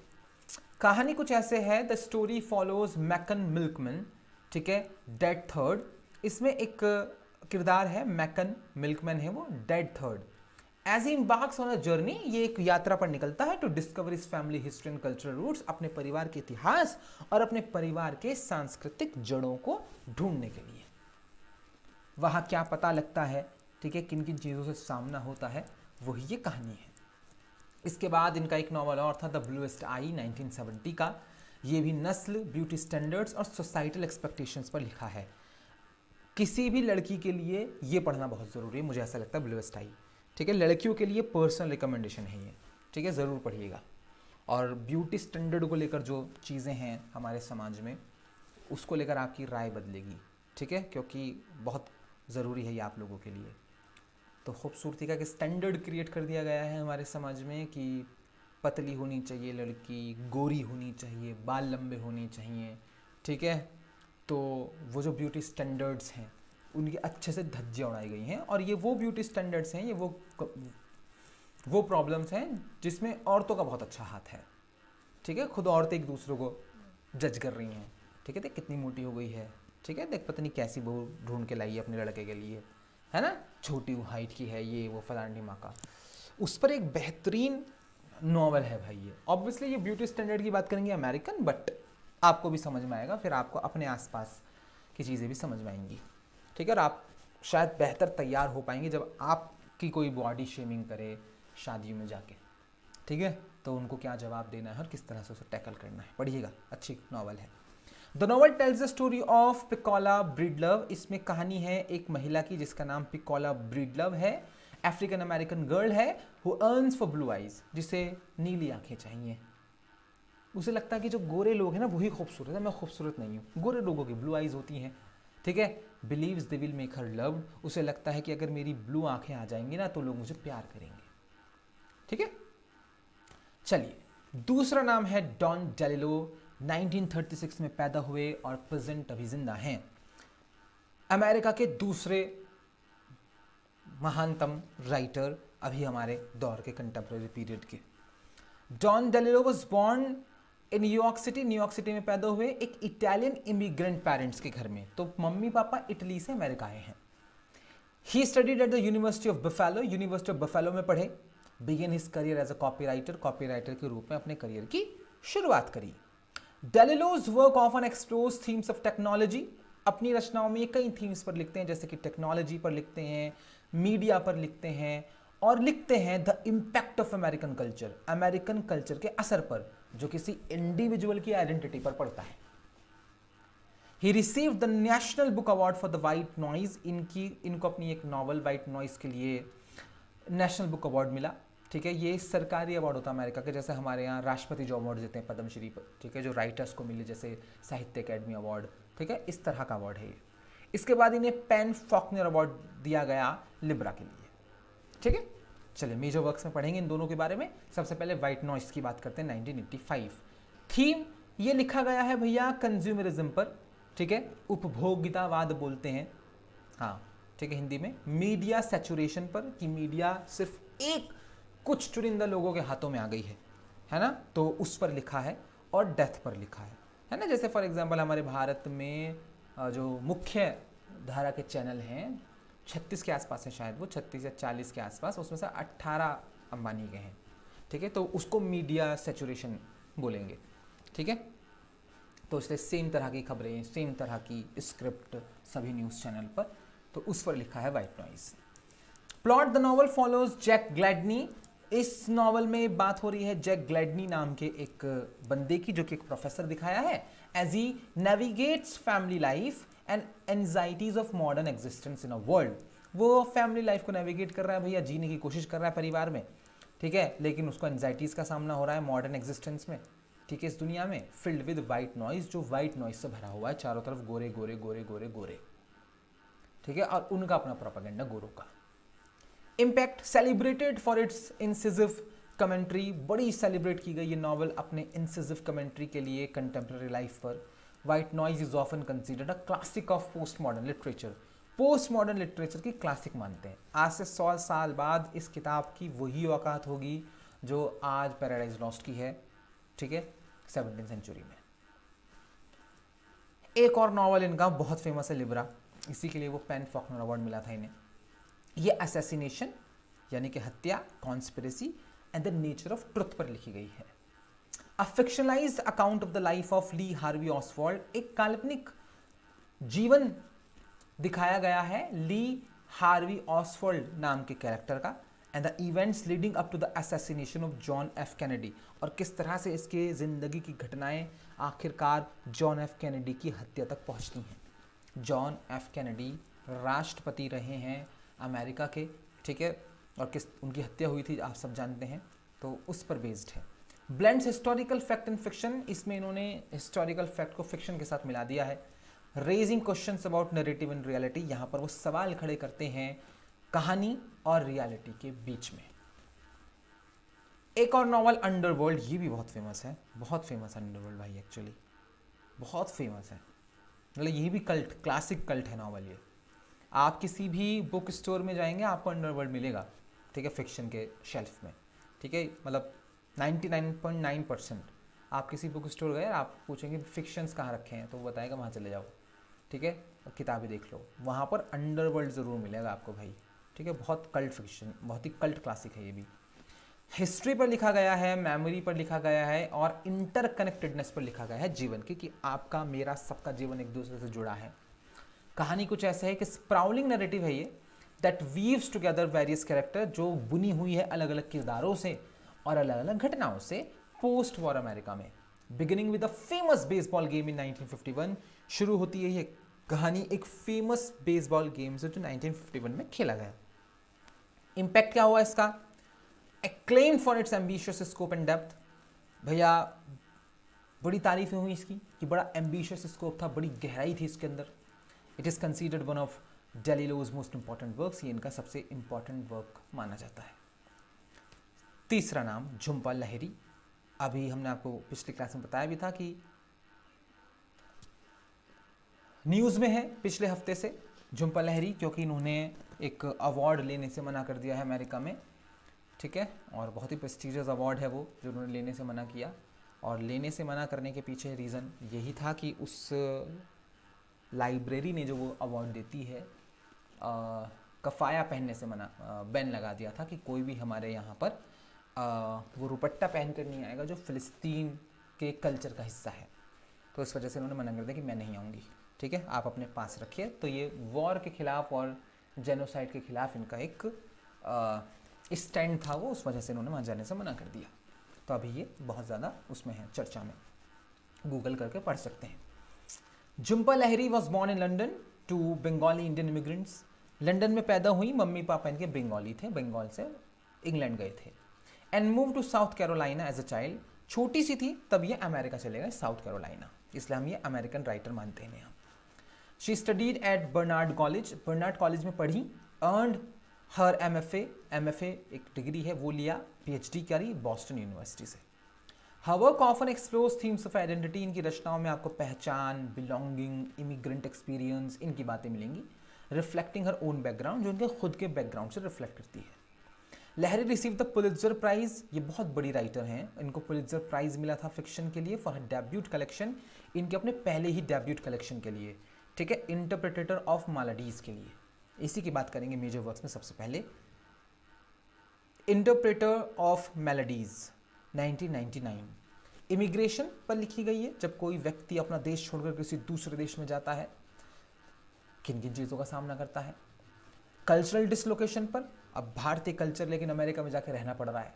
कहानी कुछ ऐसे है, the story follows McKeon milkman, ठीक है, डेड थर्ड। इसमें एक किरदार है मैकन मिल्कमैन है, वो Dead third. As he embarks on a journey, ये एक यात्रा पर निकलता है to discover his family history and cultural roots, अपने परिवार के इतिहास और अपने परिवार के सांस्कृतिक जड़ों को ढूंढने के लिए। वहां क्या पता लगता है, ठीक है, किन किन चीज़ों से सामना होता है, वही ये कहानी है। इसके बाद इनका एक नॉवल और था, द ब्लूएस्ट आई 1970 का। ये भी नस्ल, ब्यूटी स्टैंडर्ड्स और सोसाइटल एक्सपेक्टेशंस पर लिखा है। किसी भी लड़की के लिए ये पढ़ना बहुत ज़रूरी है, मुझे ऐसा लगता है ब्लूएस्ट आई। ठीक है, लड़कियों के लिए पर्सनल रिकमेंडेशन है ये। ठीक है, ज़रूर पढ़िएगा। और ब्यूटी स्टैंडर्ड को लेकर जो चीज़ें हैं हमारे समाज में, उसको लेकर आपकी राय बदलेगी। ठीक है, क्योंकि बहुत ज़रूरी है ये आप लोगों के लिए। तो खूबसूरती का एक स्टैंडर्ड क्रिएट कर दिया गया है हमारे समाज में कि पतली होनी चाहिए लड़की, गोरी होनी चाहिए, बाल लंबे होने चाहिए। ठीक है, तो वो जो ब्यूटी स्टैंडर्ड्स हैं उनकी अच्छे से धज्जियाँ उड़ाई गई हैं, और ये वो ब्यूटी स्टैंडर्ड्स हैं, ये वो प्रॉब्लम्स हैं जिसमें औरतों का बहुत अच्छा हाथ है। ठीक है, खुद औरतें एक दूसरे को जज कर रही हैं। ठीक है, देख कितनी मोटी हो गई है, ठीक है, देख पता नहीं कैसी बहू ढूंढ के लाई है अपने लड़के के लिए, है ना, छोटी हाइट की है, ये वो फलानी माँ का। उस पर एक बेहतरीन नॉवल है भाई ये। ऑब्वियसली ये ब्यूटी स्टैंडर्ड की बात करेंगे अमेरिकन, बट आपको भी समझ में आएगा, फिर आपको अपने आसपास की चीज़ें भी समझ में आएंगी। ठीक है, और आप शायद बेहतर तैयार हो पाएंगे जब आपकी कोई बॉडी शेमिंग करे शादियों में जाके। ठीक है, तो उनको क्या जवाब देना है और किस तरह से उसे टैकल करना है, पढ़िएगा, अच्छी नॉवल है। The novel tells the story of Pecola Breedlove. इसमें कहानी है एक महिला की जिसका नाम पिकोला ब्रीडलव है। अफ्रीकन अमेरिकन गर्ल है who earns for blue eyes, जिसे नीली आंखें चाहिए। उसे लगता है कि जो गोरे लोग हैं ना वही खूबसूरत है, मैं खूबसूरत नहीं हूँ, गोरे लोगों की ब्लू आइज होती हैं। ठीक है, believes they will make her loved. उसे लगता है कि अगर मेरी ब्लू आंखें आ जाएंगी ना तो लोग मुझे प्यार करेंगे। ठीक है, चलिए दूसरा नाम है डॉन डेलिलो। 1936 में पैदा हुए और प्रेजेंट अभी जिंदा हैं। अमेरिका के दूसरे महानतम राइटर अभी हमारे दौर के कंटेम्प्रेरी पीरियड के। Don DeLillo was born in New York City में पैदा हुए एक इटालियन इमिग्रेंट पेरेंट्स के घर में। तो मम्मी पापा इटली से अमेरिका आए हैं। He studied at the University of Buffalo में पढ़े। Begin his career as a copywriter के रूप में अपने करियर की शुरुआत करी। DeLillo's work often explores themes of technology. अपनी रचनाओं में कई थीम्स पर लिखते हैं, जैसे कि टेक्नोलॉजी पर लिखते हैं, मीडिया पर लिखते हैं, और लिखते हैं the impact of American culture के असर पर जो किसी इंडिविजुअल की आइडेंटिटी पर पड़ता है। He receive the National Book Award for the White Noise. इनको अपनी एक नॉवल वाइट नॉइज के लिए नेशनल बुक अवार्ड मिला। ठीक है, ये सरकारी अवार्ड होता है अमेरिका के, जैसे हमारे यहाँ राष्ट्रपति जो अवार्ड देते हैं पद्मश्री पर, ठीक है, जो राइटर्स को मिले, जैसे साहित्य अकेडमी अवार्ड, ठीक है, इस तरह का अवार्ड है ये। इसके बाद इन्हें पेन फॉकनर अवार्ड दिया गया लिब्रा के लिए। ठीक है, चलिए मेजर वर्क्स में पढ़ेंगे इन दोनों के बारे में। सबसे पहले वाइट नॉइस की बात करते हैं 1985। थीम ये लिखा गया है भैया कंज्यूमरिज्म पर, ठीक है, उपभोक्तावाद बोलते हैं, हाँ ठीक है हिंदी में, मीडिया सैचुरेशन पर, कि मीडिया सिर्फ एक कुछ चुनिंदा लोगों के हाथों में आ गई है ना, तो उस पर लिखा है, और डेथ पर लिखा है ना। जैसे फॉर एग्जांपल हमारे भारत में जो मुख्य धारा के चैनल हैं 36 के आसपास है शायद, वो 36 या 40 के आसपास, उसमें से 18 अंबानी के हैं। ठीक है, तो उसको मीडिया सैचुरेशन बोलेंगे। ठीक है, तो इसलिए सेम तरह की खबरें, सेम तरह की स्क्रिप्ट सभी न्यूज़ चैनल पर, तो उस पर लिखा है White Noise. Plot the novel follows Jack Gladney. इस नॉवल में बात हो रही है जैक ग्लैडनी नाम के एक बंदे की, जो कि एक प्रोफेसर दिखाया है, as he navigates family life and anxieties of modern existence in a world. वो फैमिली लाइफ को नेविगेट कर रहा है भैया, जीने की कोशिश कर रहा है परिवार में, ठीक है, लेकिन उसको एंजाइटीज का सामना हो रहा है मॉडर्न एग्जिस्टेंस में, ठीक है, इस दुनिया में, फिल्ड विद वाइट नॉइज, जो वाइट नॉइज से भरा हुआ है, चारों तरफ गोरे गोरे गोरे गोरे गोरे, ठीक है, और उनका अपना प्रोपेगेंडा गोरों का। Impact celebrated for its incisive commentary, बड़ी सेलिब्रेट की गई ये नॉवल अपने इंसिसिव कमेंट्री के लिए कंटेम्प्रेरी लाइफ पर। White noise is often considered a classic of post modern literature. Post modern literature की क्लासिक मानते हैं। आज से 100 साल बाद इस किताब की वही औकात होगी जो आज पैराडाइज लॉस्ट की है, ठीक है, 17वीं सेंचुरी में। एक और नॉवल इनका बहुत फेमस है लिब्रा, इसी के लिए वो पेन फॉकनर अवार्ड मिला था इन्हें। ये असैसिनेशन यानी कि हत्या, conspiracy and the nature of truth पर लिखी गई है। A fictionalised account of the life of Lee Harvey Oswald, एक काल्पनिक जीवन दिखाया गया है ली हार्वी ऑसवाल्ड नाम के कैरेक्टर का, and the events leading up to the assassination of John F Kennedy, और किस तरह से इसके जिंदगी की घटनाएं आखिरकार जॉन एफ कैनेडी की हत्या तक पहुंचती हैं। जॉन एफ कैनेडी राष्ट्रपति रहे हैं अमेरिका के, ठीक है, और किस उनकी हत्या हुई थी आप सब जानते हैं, तो उस पर बेस्ड है। Blends historical fact and fiction, इसमें इन्होंने हिस्टोरिकल फैक्ट को फिक्शन के साथ मिला दिया है। Raising questions about narrative and reality, यहाँ पर वो सवाल खड़े करते हैं कहानी और रियलिटी के बीच में। एक और नॉवल अंडरवर्ल्ड, ये भी बहुत फेमस है, बहुत फेमस है अंडरवर्ल्ड भाई, एक्चुअली बहुत फेमस है, मतलब ये भी कल्ट, क्लासिक कल्ट है नॉवल ये। आप किसी भी बुक स्टोर में जाएंगे आपको अंडरवर्ल्ड मिलेगा, ठीक है, फिक्शन के शेल्फ में, ठीक है, मतलब 99.9% आप किसी बुक स्टोर गए, आप पूछेंगे फिक्शंस कहाँ रखे हैं, तो वो बताएगा वहाँ चले जाओ, ठीक है, और किताबें देख लो, वहाँ पर अंडरवर्ल्ड ज़रूर मिलेगा आपको भाई, ठीक है, बहुत कल्ट फिक्शन, बहुत ही कल्ट क्लासिक है ये भी। हिस्ट्री पर लिखा गया है, मेमोरी पर लिखा गया है, और इंटरकनेक्टेडनेस पर लिखा गया है जीवन की, कि आपका मेरा सबका जीवन एक दूसरे से जुड़ा है। कहानी कुछ ऐसा है कि स्प्राउलिंग नैरेटिव है ये, that weaves together various character, जो बुनी हुई है अलग अलग किरदारों से और अलग अलग घटनाओं से पोस्ट वॉर अमेरिका में। Beginning with a famous baseball game in 1951, शुरू होती है ये कहानी एक फेमस बेसबॉल गेम से जो 1951 में खेला गया। इम्पैक्ट क्या हुआ इसका? Acclaimed for its ambitious scope and depth, भैया बड़ी तारीफें हुई इसकी कि बड़ा एम्बिशियस स्कोप था, बड़ी गहराई थी इसके अंदर। It is considered one of DeLillo's most important works, ये इनका सबसे इंपॉर्टेंट वर्क माना जाता है। तीसरा नाम झुम्पा लाहिरी, अभी हमने आपको पिछली क्लास में बताया भी था कि न्यूज़ में है पिछले हफ्ते से झुम्पा लाहिरी, क्योंकि इन्होंने एक अवार्ड लेने से मना कर दिया है अमेरिका में, ठीक है, और बहुत ही प्रेस्टिजियस अवार्ड है वो जो उन्होंने लेने से मना किया। और लेने से मना करने के पीछे रीज़न यही था कि उस लाइब्रेरी ने जो वो अवार्ड देती है कफ़ाया पहनने से मना, बैन लगा दिया था कि कोई भी हमारे यहाँ पर वो रुपट्टा पहन कर नहीं आएगा जो फ़िलिस्तीन के कल्चर का हिस्सा है। तो इस वजह से उन्होंने मना कर दिया कि मैं नहीं आऊँगी, ठीक है, आप अपने पास रखिए। तो ये वॉर के ख़िलाफ़ और जेनोसाइड के ख़िलाफ़ इनका एक स्टैंड था, वो उस वजह से इन्होंने वहाँ जाने से मना कर दिया। तो अभी ये बहुत ज़्यादा उसमें है, चर्चा में, गूगल करके पढ़ सकते हैं। Jhumpa Lahiri was born in London to Bengali Indian immigrants. London में पैदा हुई, मम्मी पापा इनके बंगाली थे, बंगाल से इंग्लैंड गए थे। And move to South Carolina as a child. छोटी सी थी तब ये अमेरिका चले गए, साउथ कैरोलिना, इसलिए हम ये अमेरिकन राइटर मानते हैं यहाँ। She studied at Barnard college, Barnard college में पढ़ी। अर्नड हर एमएफए एक डिग्री है वो लिया, पीएचडी करी बॉस्टन यूनिवर्सिटी से। Her work often explores themes of identity. इनकी रचनाओं में आपको पहचान, बिलोंगिंग, इमिग्रेंट एक्सपीरियंस, इनकी बातें मिलेंगी। रिफ्लेक्टिंग हर ओन बैकग्राउंड, जो इनके खुद के बैकग्राउंड से रिफ्लेक्ट करती है। लहरी रिसीव द पुलित्जर प्राइज, ये बहुत बड़ी राइटर हैं, इनको पुलित्जर प्राइज मिला था फिक्शन के लिए फॉर हर डेब्यूट कलेक्शन, इनके अपने पहले ही डेब्यूट कलेक्शन के लिए, ठीक है, इंटरप्रेटेटर ऑफ मेलोडीज के लिए। इसी की बात करेंगे मेजर वर्क्स में। सबसे पहले इंटरप्रेटर ऑफ मेलोडीज 1999, इमिग्रेशन पर लिखी गई है। जब कोई व्यक्ति अपना देश छोड़कर किसी दूसरे देश में जाता है, किन किन चीज़ों का सामना करता है। कल्चरल डिसलोकेशन पर, अब भारतीय कल्चर लेकिन अमेरिका में जाकर रहना पड़ रहा है,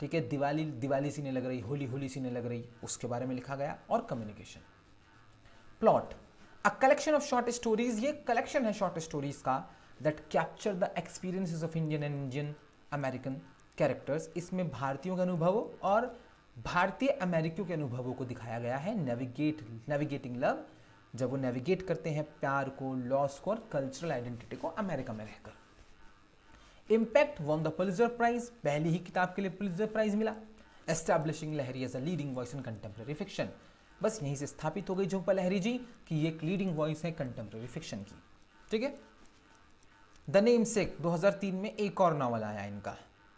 ठीक है, दिवाली दिवाली सी नहीं लग रही, होली होली सी नहीं लग रही, उसके बारे में लिखा गया। और communication. Plot, a collection of short stories, ये कलेक्शन है शॉर्ट स्टोरीज का that capture the experiences of Indian and Indian American characters. इसमें भारतीयों के अनुभवों और भारतीय अमेरिकियों के अनुभवों को दिखाया गया है। नेविगेटिंग लव, जब वो नेविगेट करते हैं प्यार को, लॉस को और कल्चरल आइडेंटिटी को अमेरिका में रहकर। Impact won the Pulitzer prize, पहली ही किताब के लिए पुलित्जर प्राइज मिला। Establishing Lahiri as a leading voice in contemporary fiction, बस यहीं से स्थापित हो गई झुम्पा लाहिरी जी कि ये एक लीडिंग वॉइस है कंटेम्प्रेरी फिक्शन की, ठीक है। द नेमसेक 2003 में एक और नॉवल आया इनका,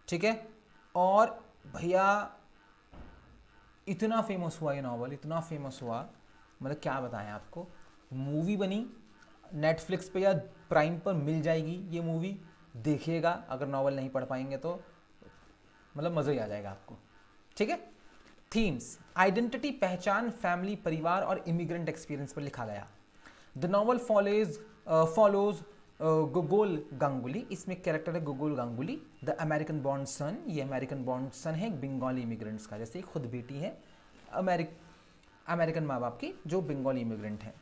ठीक है। और भैया इतना फेमस हुआ ये नॉवल, इतना फेमस हुआ, मतलब क्या बताएं आपको। मूवी बनी नेटफ्लिक्स पे या प्राइम पर मिल जाएगी ये मूवी, देखिएगा। अगर नॉवल नहीं पढ़ पाएंगे तो मतलब मज़ा ही आ जाएगा आपको, ठीक है। थीम्स, आइडेंटिटी, पहचान, फैमिली, परिवार और इमिग्रेंट एक्सपीरियंस पर लिखा गया। The novel follows Gogol Ganguli, इसमें कैरेक्टर है Gogol Ganguli, the American born son, ये अमेरिकन बॉर्न सन है बंगाली इमिग्रेंट्स का, जैसे खुद बेटी है अमेरिकन माँ बाप की जो बंगाली इमिग्रेंट हैं।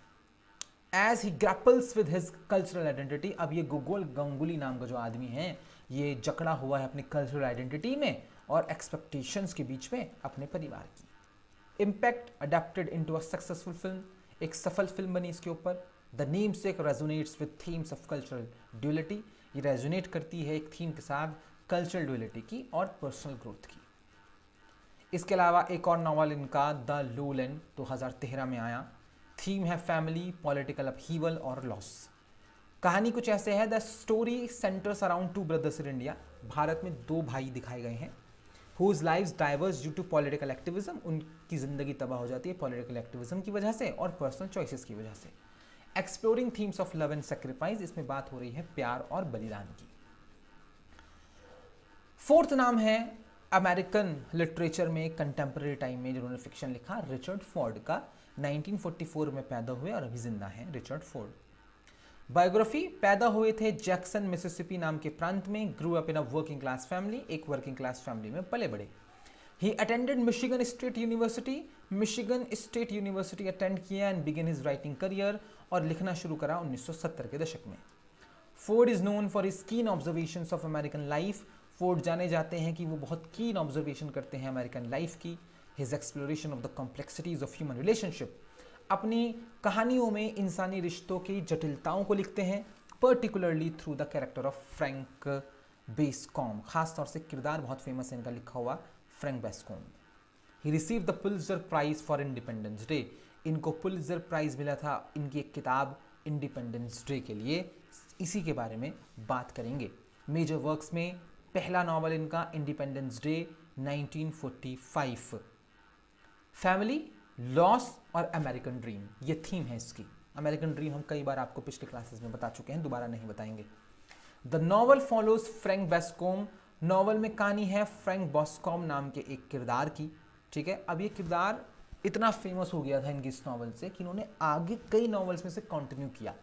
As he grapples with his cultural identity, अब ये गोगोल गांगुली नाम का जो आदमी है ये जकड़ा हुआ है अपनी कल्चरल आइडेंटिटी में और एक्सपेक्टेशंस के बीच में अपने परिवार की। Impact, adapted into a successful film, एक सफल फिल्म बनी इसके ऊपर। The namesake resonates with themes of cultural duality, ये रेजोनेट करती है एक थीम के साथ कल्चरल ड्यूलिटी की और पर्सनल ग्रोथ की। इसके अलावा एक और नावल इनका द लोलैंड 2013 में आया। थीम है फैमिली, पॉलिटिकल अपहीवल और लॉस। कहानी कुछ ऐसे है, the story centres around two brothers in India, Bharat में दो भाई दिखाए गए हैं whose lives diverge due to political activism, उनकी ज़िंदगी तबाह हो जाती है पॉलिटिकल एक्टिविज्म की वजह से और पर्सनल चॉइसेस की वजह से। Exploring themes of love and sacrifice, इसमें बात हो रही है प्यार और बलिदान की। फोर्थ नाम है अमेरिकन लिटरेचर में कंटेम्प्रेरी टाइम में जिन्होंने फिक्शन लिखा, रिचर्ड फोर्ड का। 1944 में पैदा हुए और अभी जिंदा हैं रिचर्ड फोर्ड। बायोग्राफी, पैदा हुए थे जैक्सन मिसिसिपी नाम के प्रांत में, grew up in a working class family, एक वर्किंग क्लास फैमिली में पले बड़े। He attended Michigan State University attend किया and began his writing career, और लिखना शुरू करा 1970 के दशक में। Ford is known for his keen observations of American life, Ford जाने जाते हैं कि वो बहुत कीन ऑब्जर्वेशन करते हैं अमेरिकन लाइफ की। His exploration of the complexities of human relationship, अपनी कहानियों में इंसानी रिश्तों की जटिलताओं को लिखते हैं, particularly through the character of Frank Bascombe, खासतौर से किरदार बहुत फेमस है इनका लिखा हुआ Frank Bascombe. He receive the Pulitzer prize for Independence Day, इनको पुलित्जर प्राइज मिला था इनकी एक किताब इंडिपेंडेंस डे के लिए, इसी के बारे में बात करेंगे। मेजर वर्क्स में पहला नॉवल इनका इंडिपेंडेंस डे 1945। फैमिली, लॉस और अमेरिकन ड्रीम, ये थीम है इसकी। अमेरिकन ड्रीम हम कई बार आपको पिछले क्लासेस में बता चुके हैं, दोबारा नहीं बताएंगे। The novel follows Frank BESCOM, novel में कहानी है फ्रैंक बेस्कॉम नाम के एक किरदार की, ठीक है। अब ये किरदार इतना फेमस हो गया था इनकी इस नॉवल से कि इन्होंने आगे कई नॉवल्स में से कंटिन्यू किया,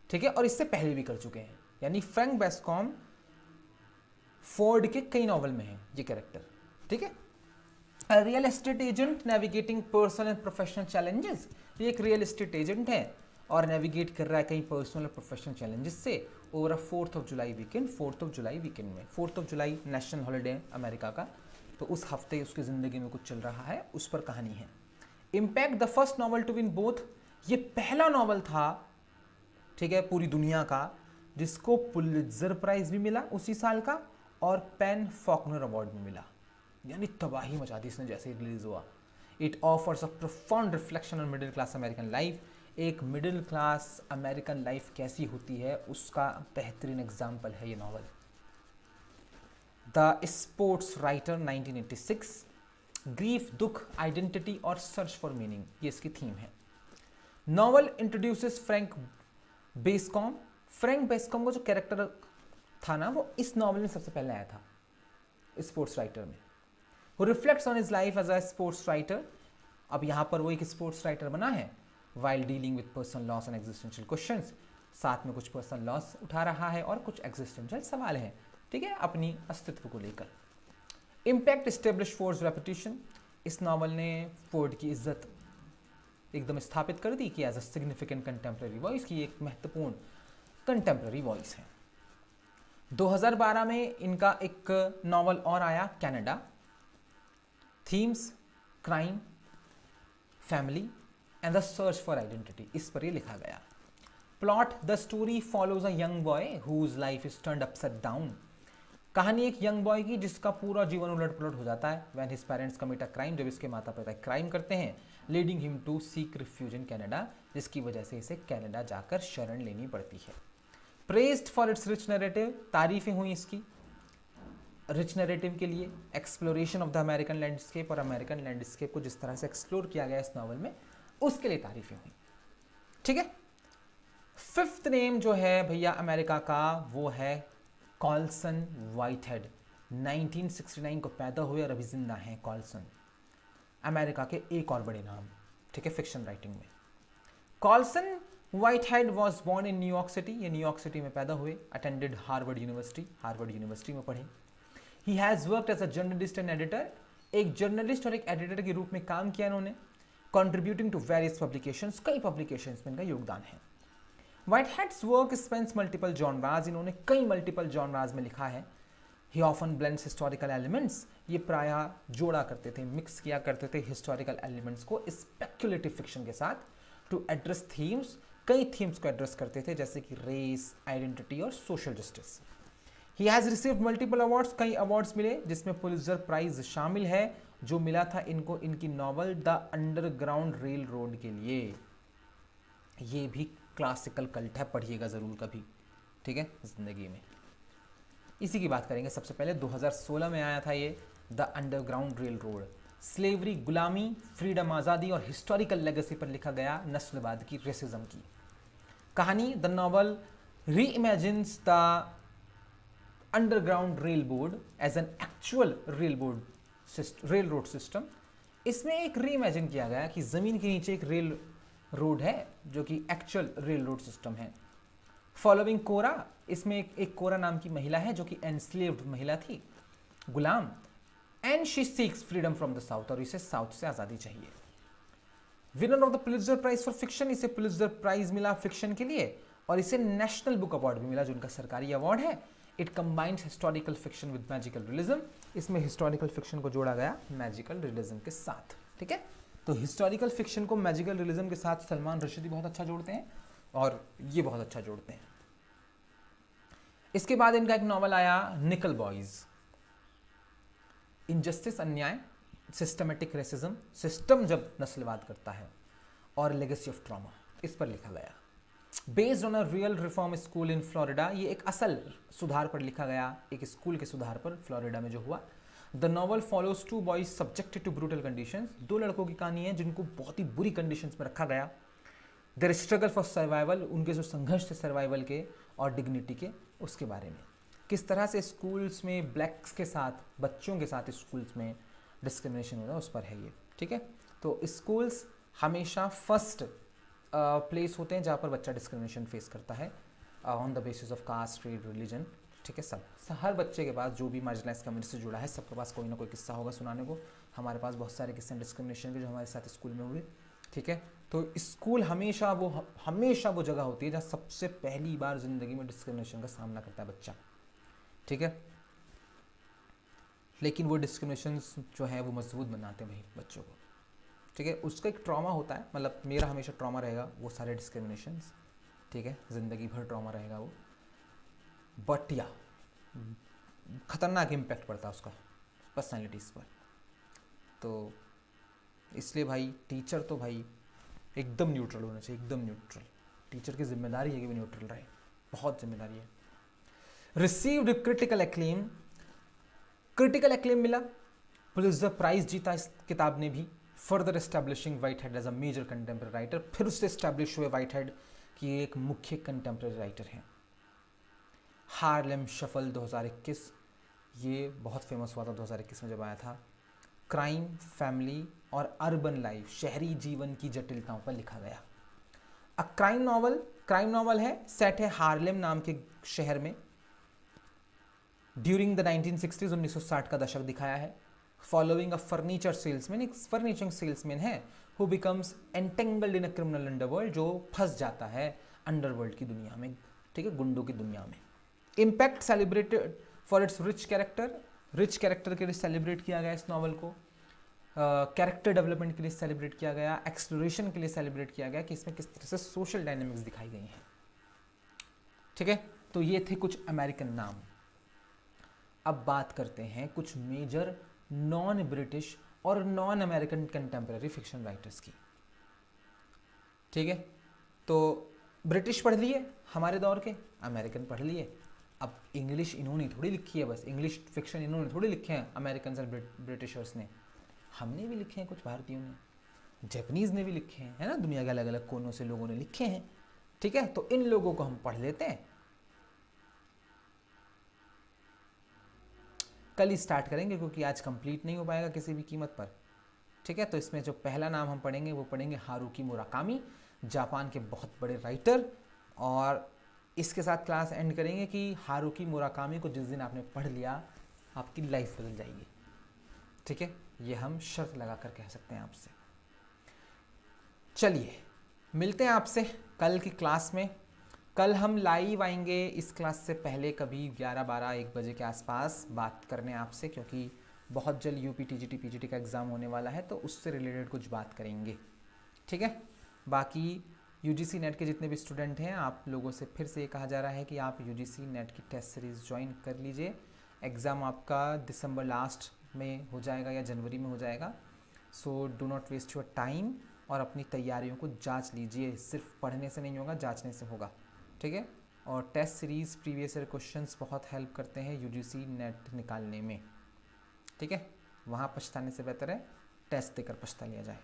ठीक है, और इससे पहले भी कर चुके हैं। यानी फ्रैंक बेस्कॉम फोर्ड के कई नॉवल में है ये कैरेक्टर, ठीक है। Real estate agent navigating personal and professional challenges, तो ये एक रियल एस्टेट एजेंट है और नेविगेट कर रहा है कई पर्सनल और प्रोफेशनल चैलेंजेस से over a 4th of July weekend. 4th of July weekend में 4th of July national holiday है अमेरिका का, तो उस हफ्ते उसकी ज़िंदगी में कुछ चल रहा है, उस पर कहानी है। Impact the first novel to win both, ये पहला नॉवल था, ठीक है, पूरी दुनिया का जिसको पुलित्जर प्राइज भी मिला उसी साल का और पेन फॉकनर अवार्ड भी मिला, यानी तबाही मचा दी इसने जैसे ही रिलीज हुआ। It offers a profound reflection on middle class American life, एक मिडिल क्लास अमेरिकन लाइफ कैसी होती है उसका बेहतरीन एग्जाम्पल है ये novel. The sports writer 1986, grief, दुख, आइडेंटिटी और सर्च फॉर मीनिंग, ये इसकी थीम है। Novel introduces Frank BESCOM. Frank BESCOM का जो कैरेक्टर था ना, वो इस नॉवल में सबसे पहले आया था स्पोर्ट्स राइटर में। वो reflects on his life as a sports writer. अब यहाँ पर वो एक स्पोर्ट्स राइटर बना है while dealing with personal loss and existential questions, साथ में कुछ पर्सनल लॉस उठा रहा है और कुछ एग्जिस्टेंशियल सवाल हैं, ठीक है, अपनी अस्तित्व को लेकर। इम्पैक्ट एस्टेब्लिश फोर्ड्स रेपुटेशन, इस नॉवल ने फोर्ड की इज्जत एकदम स्थापित कर दी कि as a significant contemporary voice की एक महत्वपूर्ण कंटेम्प्रेरी वॉइस है। 2012 में इनका एक नॉवल और आया Canada, themes crime, family and the search for identity, इस पर ये लिखा गया। Plot, the story follows a young boy whose life is turned upside down. कहानी एक यंग बॉय की जिसका पूरा जीवन उलट पुलट हो जाता है when his parents commit a crime, जब इसके माता पिता क्राइम करते हैं, leading him to seek refuge in Canada, जिसकी वजह से इसे कनाडा जाकर शरण लेनी पड़ती है। Praised for its rich narrative, तारीफें हुई इसकी रिच नैरेटिव के लिए, exploration of the American landscape और अमेरिकन लैंडस्केप को जिस तरह से एक्सप्लोर किया गया इस नॉवल में, उसके लिए तारीफें हुई, ठीक है। फिफ्थ नेम जो है भैया अमेरिका का, वो है कॉल्सन व्हाइटहेड। 1969 को पैदा हुए और अभी जिंदा हैं कॉल्सन, अमेरिका के एक और बड़े नाम, ठीक है, फिक्शन राइटिंग में। Colson Whitehead was born in New York City, ये न्यूयॉर्क सिटी में पैदा हुए, अटेंडेड हार्वर्ड यूनिवर्सिटी में पढ़े। He has worked as a journalist and editor, एक जर्नलिस्ट और एक एडिटर के रूप में काम किया इन्होंने, कंट्रीब्यूटिंग टू वेरियस पब्लिकेशंस, कई पब्लिकेशंस में इनका योगदान है। Whitehead's work spans multiple genres, इन्होंने कई मल्टीपल जॉनराज में लिखा है। He often blends historical elements, ये प्रायः जोड़ा करते थे, मिक्स किया करते थे हिस्टोरिकल एलिमेंट्स को स्पेक्युलेटिव फिक्शन के साथ, टू एड्रेस थीम्स, कई थीम्स को एड्रेस करते थे जैसे कि रेस, आइडेंटिटी और social justice. He has received multiple awards, कई अवार्ड्स मिले जिसमें पुलित्जर प्राइज शामिल है जो मिला था इनको इनकी novel the underground rail road के लिए। ये भी क्लासिकल कल्ट है, पढ़िएगा ज़रूर कभी, ठीक है, जिंदगी में। इसी की बात करेंगे। सबसे पहले 2016 में आया था ये the underground rail road, slavery, गुलामी, फ्रीडम, आज़ादी और हिस्टोरिकल लेगेसी पर लिखा गया नस्लवाद की, रेसिज्म की कहानी। The novel reimagines the underground railroad as an actual railroad system. इसमें एक री इमेजिन किया गया कि ज़मीन के नीचे एक रेल रोड है जो कि एक्चुअल रेल रोड सिस्टम है। फॉलोइंग कोरा, इसमें एक कोरा नाम की महिला है जो कि एनस्लेव्ड महिला थी, गुलाम, and she seeks freedom from the south, और इसे साउथ से आज़ादी चाहिए। Winner of the Pulitzer prize for fiction, इसे पुलित्जर प्राइज मिला फिक्शन के लिए और इसे नेशनल बुक अवार्ड भी मिला जो उनका सरकारी अवार्ड है। It combines historical fiction with magical realism, इसमें हिस्टोरिकल फिक्शन को जोड़ा गया मैजिकल रियलिज्म के साथ, ठीक है। तो हिस्टोरिकल फिक्शन को मैजिकल रियलिज्म के साथ सलमान रशीदी बहुत अच्छा जोड़ते हैं और ये बहुत अच्छा जोड़ते हैं। इसके बाद इनका एक नॉवल आया निकल बॉयज, इनजस्टिस, अन्याय, सिस्टमेटिक रेसिज्म, सिस्टम जब नस्लवाद करता है, और लेगेसी ऑफ ट्रॉमा, इस पर लिखा गया। Based on a real reform school in Florida, ये एक असल सुधार पर लिखा गया, एक स्कूल के सुधार पर फ्लोरिडा में जो हुआ। The novel follows two boys subjected to brutal conditions, दो लड़कों की कहानी है जिनको बहुत ही बुरी कंडीशंस में रखा गया। देयर स्ट्रगल फॉर सर्वाइवल, उनके जो संघर्ष थे सर्वाइवल के और डिग्निटी के, उसके बारे में। किस तरह से स्कूल्स में ब्लैक्स के साथ, बच्चों के साथ स्कूल्स में डिस्क्रिमिनेशन हो रहा है, उस पर है ये, ठीक है। तो स्कूल्स हमेशा फर्स्ट प्लेस होते हैं जहाँ पर बच्चा डिस्क्रिमिनेशन फेस करता है on the basis of caste, trade, religion, ठीक है। सब हर बच्चे के पास जो भी मार्जिनलाइज कम्युनिटी से जुड़ा है, सबके पास कोई ना कोई किस्सा होगा सुनाने को। हमारे पास बहुत सारे किस्से डिस्क्रिमिनेशन के जो हमारे साथ स्कूल में हुए, ठीक है। तो स्कूल हमेशा वो जगह होती है जहाँ सबसे पहली बार ज़िंदगी में डिस्क्रिमिनेशन का सामना करता है बच्चा, ठीक है। लेकिन वो डिस्क्रिमिनेशन जो है वो मजबूत बनाते हैं भाई बच्चों को, ठीक है। उसका एक ट्रॉमा होता है, मतलब मेरा हमेशा ट्रॉमा रहेगा वो सारे डिस्क्रिमिनेशंस, ठीक है, ज़िंदगी भर ट्रॉमा रहेगा वो। बट या खतरनाक इम्पैक्ट पड़ता है उसका पर्सनालिटीज़ पर। तो इसलिए भाई टीचर तो भाई एकदम न्यूट्रल होना चाहिए, एकदम न्यूट्रल। टीचर की जिम्मेदारी है कि वो न्यूट्रल रहे, बहुत जिम्मेदारी है। Received critical acclaim, critical acclaim मिला, पुलित्ज़र प्राइज जीता इस किताब ने भी। Further establishing Whitehead as a major contemporary writer, फिर उससे एस्टैब्लिश हुए व्हाइटहेड कि ये एक मुख्य कंटेम्प्रेरी राइटर हैं। हार्लेम शफल 2021, ये बहुत फेमस हुआ था 2021 में जब आया था। क्राइम, फैमिली और अर्बन लाइफ, शहरी जीवन की जटिलताओं पर लिखा गया। अ क्राइम नॉवल है, सेट है हार्लेम नाम के शहर में। ड्यूरिंग द 1960s, 1960 का दशक दिखाया है। फॉलोइंग अ फर्नीचर सेल्समैन, एक फर्नीचर सेल्समैन है, who becomes entangled in a criminal underworld, जो फंस जाता है अंडरवर्ल्ड की दुनिया में, ठीक है, गुंडों की दुनिया में। Impact celebrated for its rich character के लिए सेलिब्रेट किया गया इस नॉवल को। कैरेक्टर डेवलपमेंट के लिए सेलिब्रेट किया गया, एक्सप्लोरेशन के लिए सेलिब्रेट किया गया कि इसमें किस तरह से सोशल डायनेमिक्स दिखाई गई हैं, ठीक है। तो ये थे कुछ अमेरिकन नाम। अब बात करते हैं कुछ मेजर नॉन ब्रिटिश और non American contemporary fiction writers की, ठीक है। तो ब्रिटिश पढ़ लिए हमारे दौर के, अमेरिकन पढ़ लिए। अब इंग्लिश इन्होंने थोड़ी लिखी है, बस इंग्लिश फिक्शन इन्होंने थोड़ी लिखे हैं अमेरिकन और ब्रिटिशर्स ने, हमने भी लिखे हैं, कुछ भारतीयों ने, जापानीज़ ने भी लिखे हैं, है ना, दुनिया के अलग अलग कोनों से लोगों ने लिखे हैं, ठीक है। तो इन लोगों को हम पढ़ लेते हैं, कल ही स्टार्ट करेंगे क्योंकि आज कंप्लीट नहीं हो पाएगा किसी भी कीमत पर, ठीक है। तो इसमें जो पहला नाम हम पढ़ेंगे वो पढ़ेंगे हारुकी मुराकामी, जापान के बहुत बड़े राइटर। और इसके साथ क्लास एंड करेंगे कि हारुकी मुराकामी को जिस दिन आपने पढ़ लिया आपकी लाइफ बदल जाएगी, ठीक है। ये हम शर्त लगा कर कह सकते हैं आपसे। चलिए मिलते हैं आपसे कल की क्लास में। कल हम लाइव आएंगे इस क्लास से पहले कभी 11-12-1 बजे के आसपास बात करने आपसे, क्योंकि बहुत जल्द यूपी टीजीटी पीजीटी का एग्ज़ाम होने वाला है, तो उससे रिलेटेड कुछ बात करेंगे, ठीक है। बाकी यूजीसी नेट के जितने भी स्टूडेंट हैं, आप लोगों से फिर से ये कहा जा रहा है कि आप यूजीसी नेट की टेस्ट सीरीज़ ज्वाइन कर लीजिए। एग्ज़ाम आपका दिसंबर लास्ट में हो जाएगा या जनवरी में हो जाएगा। So do not waste your time और अपनी तैयारियों को जांच लीजिए, सिर्फ पढ़ने से नहीं होगा, जांचने से होगा, ठीक है। और test series previous year questions बहुत हेल्प करते हैं यूजीसी नेट निकालने में, ठीक है। वहाँ पछताने से बेहतर है टेस्ट देकर पछता लिया जाए।